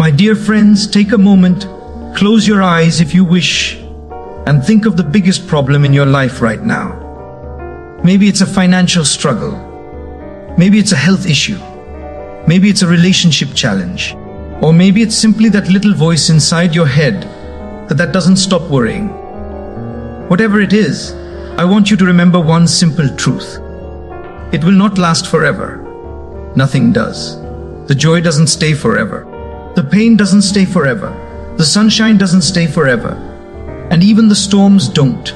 My dear friends, take a moment, close your eyes if you wish, and think of the biggest problem in your life right now. Maybe it's a financial struggle. Maybe it's a health issue. Maybe it's a relationship challenge. Or maybe it's simply that little voice inside your head that doesn't stop worrying. Whatever it is, I want you to remember one simple truth. It will not last forever. Nothing does. The joy doesn't stay forever. The pain doesn't stay forever. The sunshine doesn't stay forever. And even the storms don't.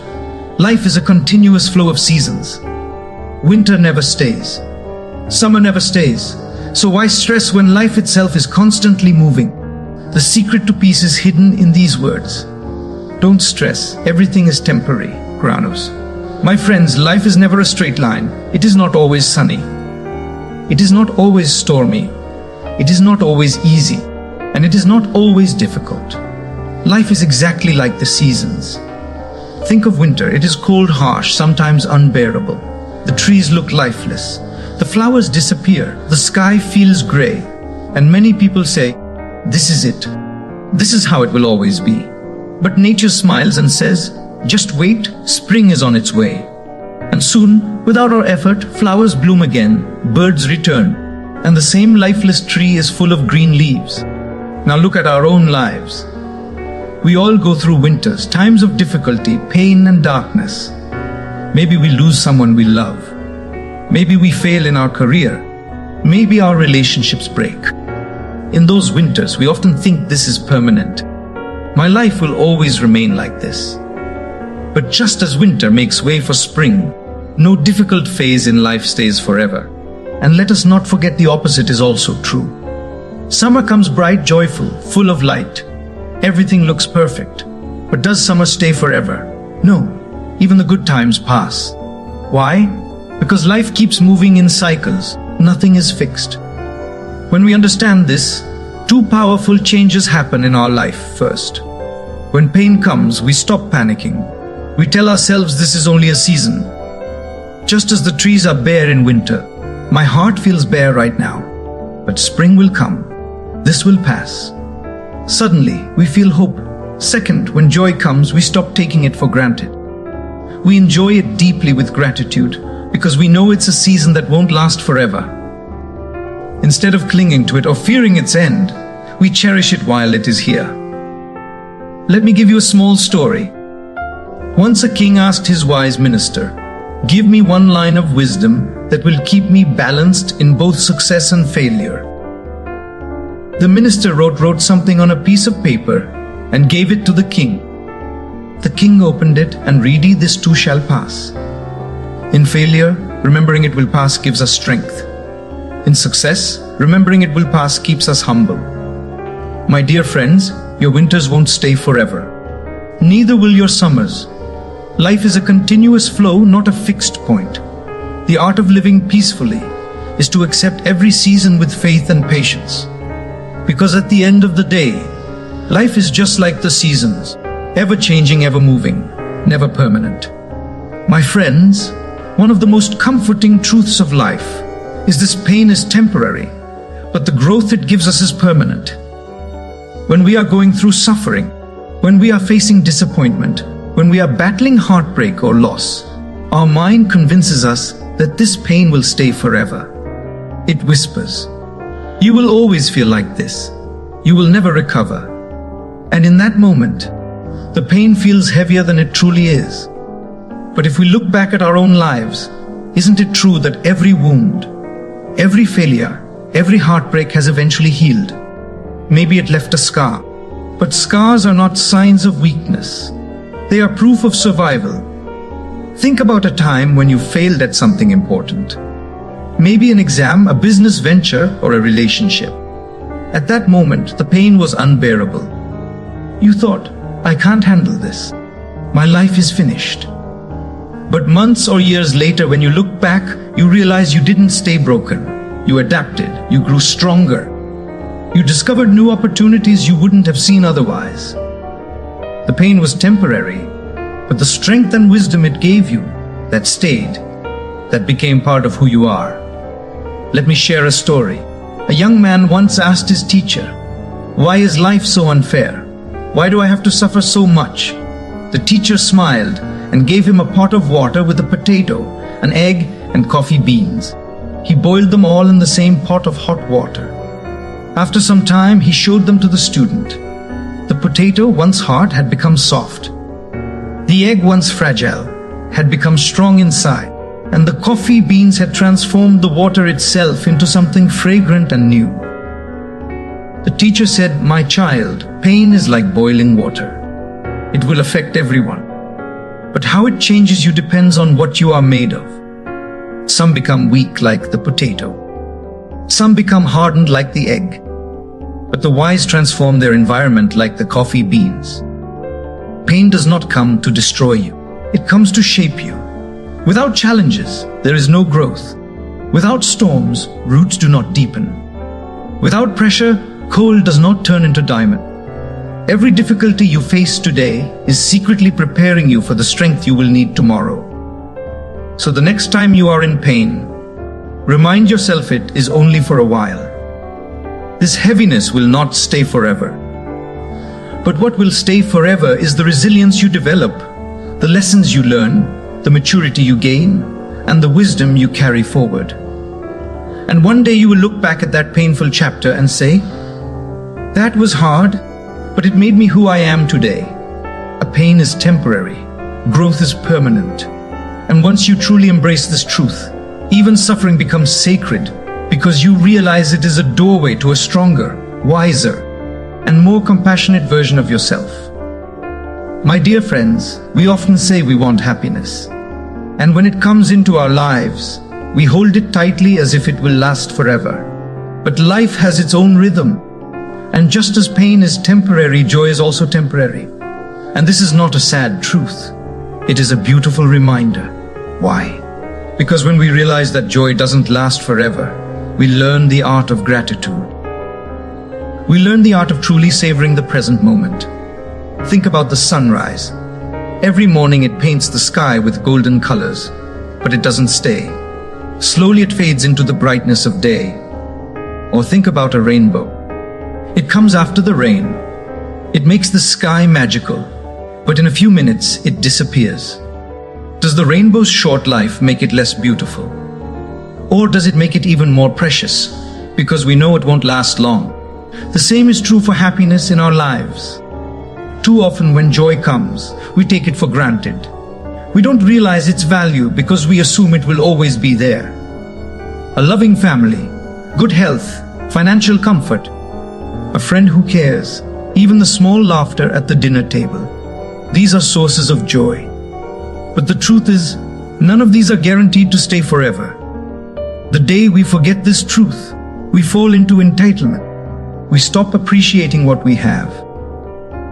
Life is a continuous flow of seasons. Winter never stays. Summer never stays. So why stress when life itself is constantly moving? The secret to peace is hidden in these words. Don't stress. Everything is temporary. Granos. My friends, life is never a straight line. It is not always sunny. It is not always stormy. It is not always easy. And it is not always difficult. Life is exactly like the seasons. Think of winter. It is cold, harsh, sometimes unbearable. The trees look lifeless. The flowers disappear. The sky feels grey. And many people say, this is it. This is how it will always be. But nature smiles and says, just wait, spring is on its way. And soon, without our effort, flowers bloom again, birds return, and the same lifeless tree is full of green leaves. Now look at our own lives. We all go through winters, times of difficulty, pain and darkness. Maybe we lose someone we love. Maybe we fail in our career. Maybe our relationships break. In those winters, we often think this is permanent. My life will always remain like this. But just as winter makes way for spring, no difficult phase in life stays forever. And let us not forget the opposite is also true. Summer comes bright, joyful, full of light. Everything looks perfect. But does summer stay forever? No, even the good times pass. Why? Because life keeps moving in cycles. Nothing is fixed. When we understand this, two powerful changes happen in our life. First, when pain comes, we stop panicking. We tell ourselves this is only a season. Just as the trees are bare in winter, my heart feels bare right now. But spring will come. This will pass. Suddenly, we feel hope. Second, when joy comes, we stop taking it for granted. We enjoy it deeply with gratitude because we know it's a season that won't last forever. Instead of clinging to it or fearing its end, we cherish it while it is here. Let me give you a small story. Once a king asked his wise minister, "Give me one line of wisdom that will keep me balanced in both success and failure." The minister wrote something on a piece of paper and gave it to the king. The king opened it and read, "This too shall pass." In failure, remembering it will pass gives us strength. In success, remembering it will pass keeps us humble. My dear friends, your winters won't stay forever. Neither will your summers. Life is a continuous flow, not a fixed point. The art of living peacefully is to accept every season with faith and patience. Because at the end of the day, life is just like the seasons, ever changing, ever moving, never permanent. My friends, one of the most comforting truths of life is this: pain is temporary, but the growth it gives us is permanent. When we are going through suffering, when we are facing disappointment, when we are battling heartbreak or loss, our mind convinces us that this pain will stay forever. It whispers, "You will always feel like this. You will never recover." And in that moment, the pain feels heavier than it truly is. But if we look back at our own lives, isn't it true that every wound, every failure, every heartbreak has eventually healed? Maybe it left a scar, but scars are not signs of weakness. They are proof of survival. Think about a time when you failed at something important. Maybe an exam, a business venture, or a relationship. At that moment, the pain was unbearable. You thought, "I can't handle this. My life is finished." But months or years later, when you look back, you realize you didn't stay broken. You adapted. You grew stronger. You discovered new opportunities you wouldn't have seen otherwise. The pain was temporary, but the strength and wisdom it gave you, that stayed, that became part of who you are. Let me share a story. A young man once asked his teacher, Why is life so unfair? Why do I have to suffer so much? The teacher smiled and gave him a pot of water with a potato, an egg, and coffee beans. He boiled them all in the same pot of hot water. After some time, he showed them to the student. The potato, once hard, had become soft. The egg, once fragile, had become strong inside, and the coffee beans had transformed the water itself into something fragrant and new. The teacher said, "My child, pain is like boiling water. It will affect everyone. But how it changes you depends on what you are made of. Some become weak like the potato. Some become hardened like the egg. But the wise transform their environment like the coffee beans. Pain does not come to destroy you. It comes to shape you. Without challenges, there is no growth. Without storms, roots do not deepen. Without pressure, coal does not turn into diamond. Every difficulty you face today is secretly preparing you for the strength you will need tomorrow. So the next time you are in pain, remind yourself it is only for a while. This heaviness will not stay forever. But what will stay forever is the resilience you develop, the lessons you learn, the maturity you gain, and the wisdom you carry forward. And one day you will look back at that painful chapter and say, "That was hard, but it made me who I am today." A pain is temporary, growth is permanent. And once you truly embrace this truth, even suffering becomes sacred because you realize it is a doorway to a stronger, wiser, and more compassionate version of yourself. My dear friends, we often say we want happiness. And when it comes into our lives, we hold it tightly as if it will last forever. But life has its own rhythm. And just as pain is temporary, joy is also temporary. And this is not a sad truth. It is a beautiful reminder. Why? Because when we realize that joy doesn't last forever, we learn the art of gratitude. We learn the art of truly savoring the present moment. Think about the sunrise. Every morning it paints the sky with golden colors, but it doesn't stay. Slowly it fades into the brightness of day. Or think about a rainbow. It comes after the rain. It makes the sky magical, but in a few minutes it disappears. Does the rainbow's short life make it less beautiful? Or does it make it even more precious, because we know it won't last long? The same is true for happiness in our lives. Too often when joy comes, we take it for granted. We don't realize its value because we assume it will always be there. A loving family, good health, financial comfort, a friend who cares, even the small laughter at the dinner table. These are sources of joy. But the truth is, none of these are guaranteed to stay forever. The day we forget this truth, we fall into entitlement. We stop appreciating what we have.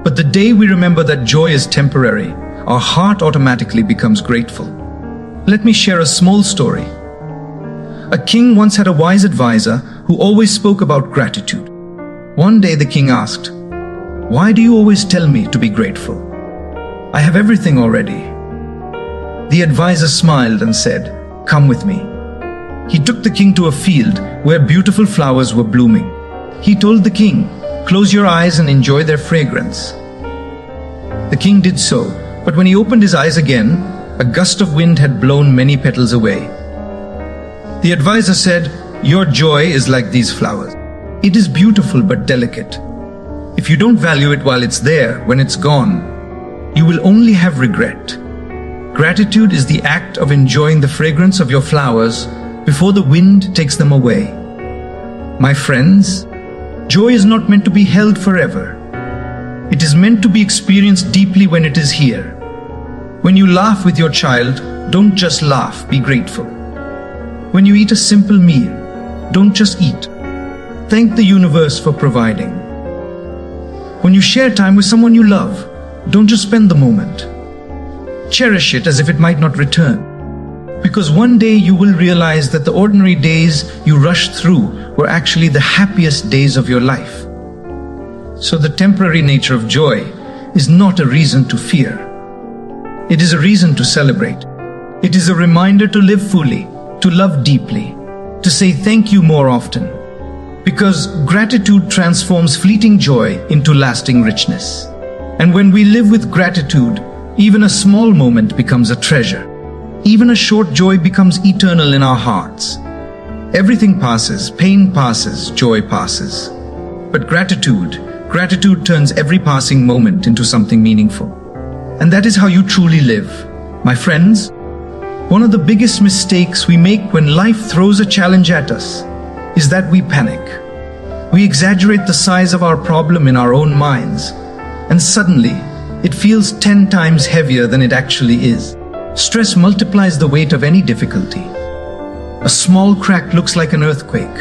But the day we remember that joy is temporary, our heart automatically becomes grateful. Let me share a small story. A king once had a wise advisor who always spoke about gratitude. One day the king asked, "Why do you always tell me to be grateful? I have everything already." The advisor smiled and said, "Come with me." He took the king to a field where beautiful flowers were blooming. He told the king, "Close your eyes and enjoy their fragrance." The king did so, but when he opened his eyes again, a gust of wind had blown many petals away. The advisor said, "Your joy is like these flowers. It is beautiful but delicate. If you don't value it while it's there, when it's gone, you will only have regret. Gratitude is the act of enjoying the fragrance of your flowers before the wind takes them away." My friends, joy is not meant to be held forever. It is meant to be experienced deeply when it is here. When you laugh with your child, don't just laugh, be grateful. When you eat a simple meal, don't just eat. Thank the universe for providing. When you share time with someone you love, don't just spend the moment. Cherish it as if it might not return. Because one day you will realize that the ordinary days you rushed through were actually the happiest days of your life. So the temporary nature of joy is not a reason to fear. It is a reason to celebrate. It is a reminder to live fully, to love deeply, to say thank you more often. Because gratitude transforms fleeting joy into lasting richness. And when we live with gratitude, even a small moment becomes a treasure. Even a short joy becomes eternal in our hearts. Everything passes, pain passes, joy passes. But gratitude turns every passing moment into something meaningful. And that is how you truly live. My friends, one of the biggest mistakes we make when life throws a challenge at us is that we panic. We exaggerate the size of our problem in our own minds, and suddenly it feels 10 times heavier than it actually is. Stress multiplies the weight of any difficulty. A small crack looks like an earthquake.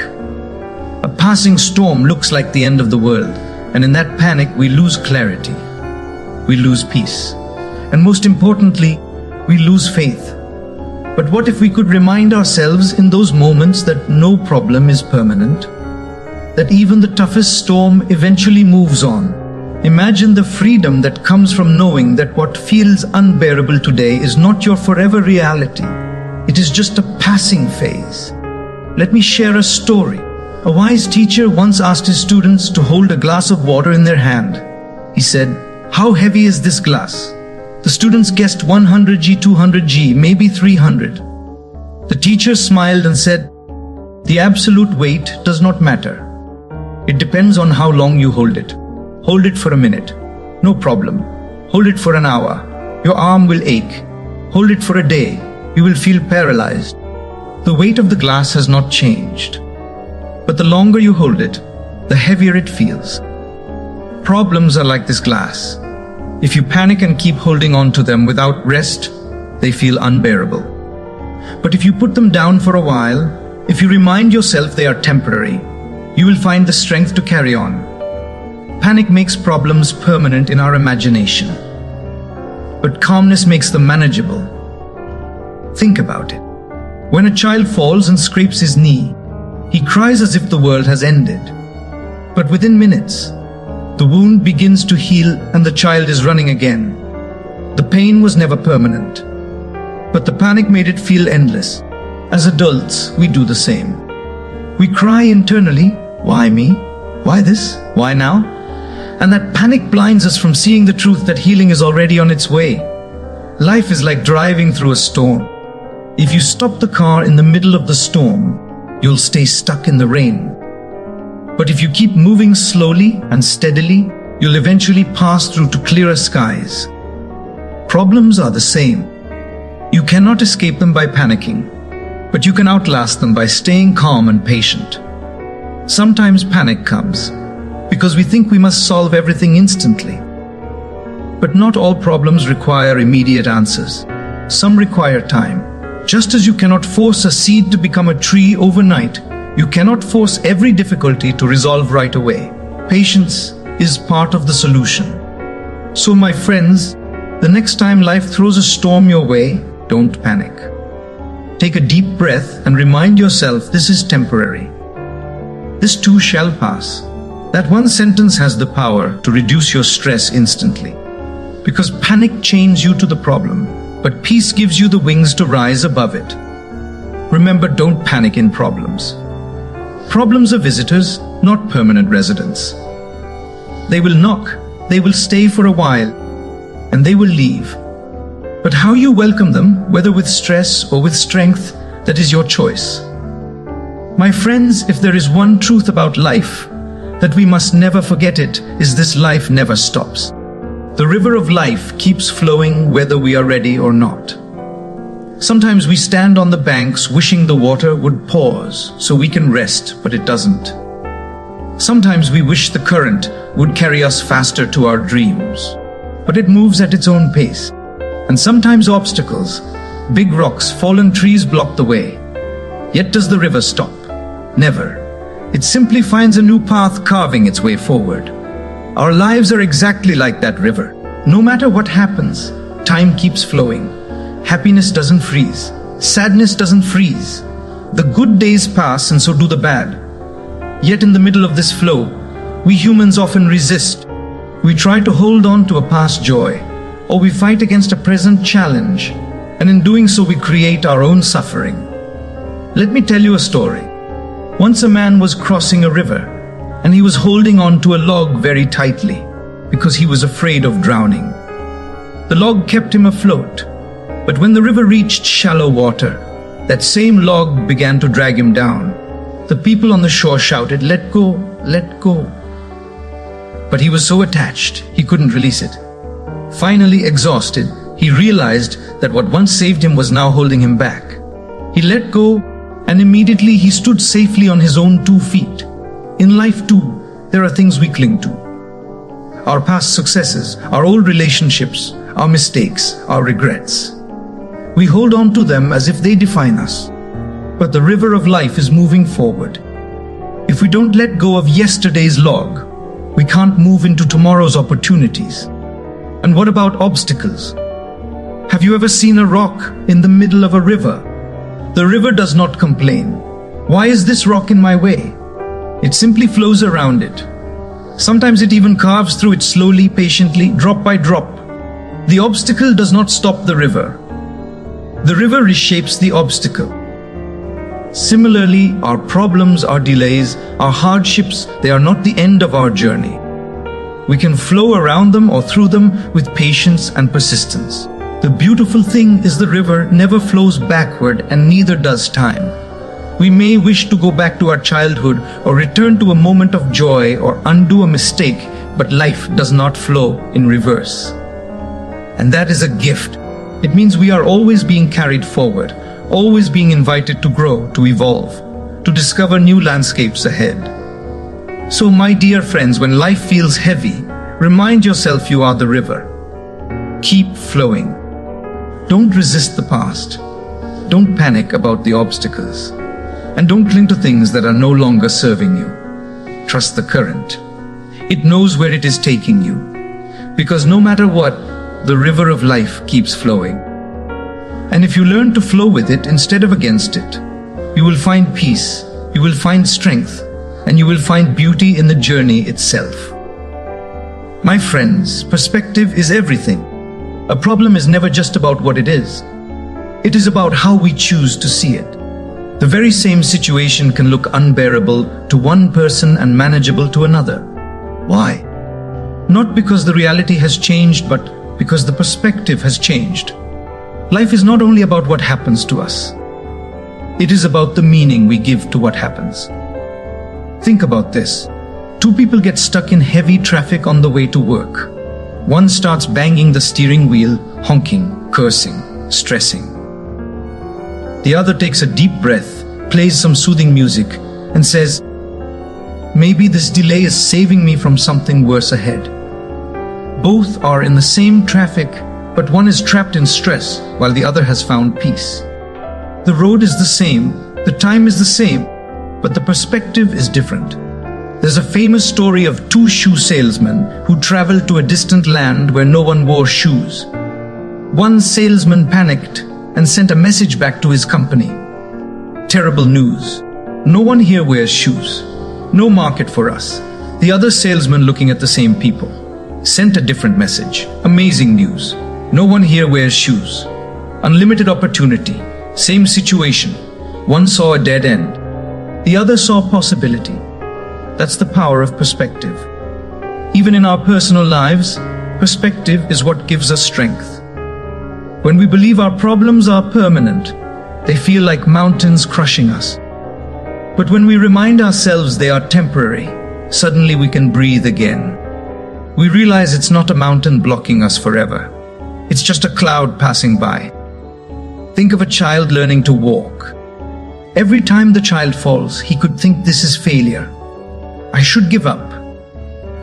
A passing storm looks like the end of the world, and in that panic we lose clarity. We lose peace. And most importantly, we lose faith. But what if we could remind ourselves in those moments that no problem is permanent? That even the toughest storm eventually moves on. Imagine the freedom that comes from knowing that what feels unbearable today is not your forever reality. It is just a passing phase. Let me share a story. A wise teacher once asked his students to hold a glass of water in their hand. He said, "How heavy is this glass?" The students guessed 100 g, 200 g, maybe 300. The teacher smiled and said, "The absolute weight does not matter. It depends on how long you hold it. Hold it for a minute. No problem. Hold it for an hour. Your arm will ache. Hold it for a day. You will feel paralyzed. The weight of the glass has not changed. But the longer you hold it, the heavier it feels." Problems are like this glass. If you panic and keep holding on to them without rest, they feel unbearable. But if you put them down for a while, if you remind yourself they are temporary, you will find the strength to carry on. Panic makes problems permanent in our imagination, but calmness makes them manageable. Think about it. When a child falls and scrapes his knee, he cries as if the world has ended. But within minutes, the wound begins to heal and the child is running again. The pain was never permanent, but the panic made it feel endless. As adults, we do the same. We cry internally, "Why me? Why this? Why now?" And that panic blinds us from seeing the truth that healing is already on its way. Life is like driving through a storm. If you stop the car in the middle of the storm, you'll stay stuck in the rain. But if you keep moving slowly and steadily, you'll eventually pass through to clearer skies. Problems are the same. You cannot escape them by panicking, but you can outlast them by staying calm and patient. Sometimes panic comes because we think we must solve everything instantly. But not all problems require immediate answers. Some require time. Just as you cannot force a seed to become a tree overnight, you cannot force every difficulty to resolve right away. Patience is part of the solution. So my friends, the next time life throws a storm your way, don't panic. Take a deep breath and remind yourself this is temporary. This too shall pass. That one sentence has the power to reduce your stress instantly. Because panic chains you to the problem, but peace gives you the wings to rise above it. Remember, don't panic in problems. Problems are visitors, not permanent residents. They will knock, they will stay for a while, and they will leave. But how you welcome them, whether with stress or with strength, that is your choice. My friends, if there is one truth about life that we must never forget, it is this: life never stops. The river of life keeps flowing whether we are ready or not. Sometimes we stand on the banks wishing the water would pause so we can rest, but it doesn't. Sometimes we wish the current would carry us faster to our dreams, but it moves at its own pace. And sometimes obstacles, big rocks, fallen trees block the way. Yet does the river stop? Never. It simply finds a new path carving its way forward. Our lives are exactly like that river. No matter what happens, time keeps flowing. Happiness doesn't freeze. Sadness doesn't freeze. The good days pass and so do the bad. Yet in the middle of this flow, we humans often resist. We try to hold on to a past joy, or we fight against a present challenge, and in doing so we create our own suffering. Let me tell you a story. Once a man was crossing a river, and he was holding on to a log very tightly because he was afraid of drowning. The log kept him afloat, but when the river reached shallow water, that same log began to drag him down. The people on the shore shouted, "Let go, let go." But he was so attached, he couldn't release it. Finally exhausted, he realized that what once saved him was now holding him back. He let go, and immediately he stood safely on his own 2 feet. In life too, there are things we cling to. Our past successes, our old relationships, our mistakes, our regrets. We hold on to them as if they define us. But the river of life is moving forward. If we don't let go of yesterday's log, we can't move into tomorrow's opportunities. And what about obstacles? Have you ever seen a rock in the middle of a river? The river does not complain. Why is this rock in my way? It simply flows around it. Sometimes it even carves through it slowly, patiently, drop by drop. The obstacle does not stop the river. The river reshapes the obstacle. Similarly, our problems, our delays, our hardships, they are not the end of our journey. We can flow around them or through them with patience and persistence. The beautiful thing is the river never flows backward, and neither does time. We may wish to go back to our childhood or return to a moment of joy or undo a mistake, but life does not flow in reverse. And that is a gift. It means we are always being carried forward, always being invited to grow, to evolve, to discover new landscapes ahead. So, my dear friends, when life feels heavy, remind yourself you are the river. Keep flowing. Don't resist the past. Don't panic about the obstacles. And don't cling to things that are no longer serving you. Trust the current. It knows where it is taking you. Because no matter what, the river of life keeps flowing. And if you learn to flow with it instead of against it, you will find peace, you will find strength, and you will find beauty in the journey itself. My friends, perspective is everything. A problem is never just about what it is. It is about how we choose to see it. The very same situation can look unbearable to one person and manageable to another. Why? Not because the reality has changed, but because the perspective has changed. Life is not only about what happens to us. It is about the meaning we give to what happens. Think about this. 2 people get stuck in heavy traffic on the way to work. One starts banging the steering wheel, honking, cursing, stressing. The other takes a deep breath, plays some soothing music, and says, "Maybe this delay is saving me from something worse ahead." Both are in the same traffic, but one is trapped in stress while the other has found peace. The road is the same, the time is the same, but the perspective is different. There's a famous story of 2 shoe salesmen who traveled to a distant land where no one wore shoes. One salesman panicked and sent a message back to his company. Terrible news. No one here wears shoes. No market for us. The other salesman, looking at the same people, sent a different message. Amazing news. No one here wears shoes. Unlimited opportunity. Same situation. One saw a dead end. The other saw possibility. That's the power of perspective. Even in our personal lives, perspective is what gives us strength. When we believe our problems are permanent, they feel like mountains crushing us. But when we remind ourselves they are temporary, suddenly we can breathe again. We realize it's not a mountain blocking us forever. It's just a cloud passing by. Think of a child learning to walk. Every time the child falls, he could think this is failure. I should give up.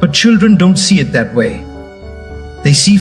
But children don't see it that way. They see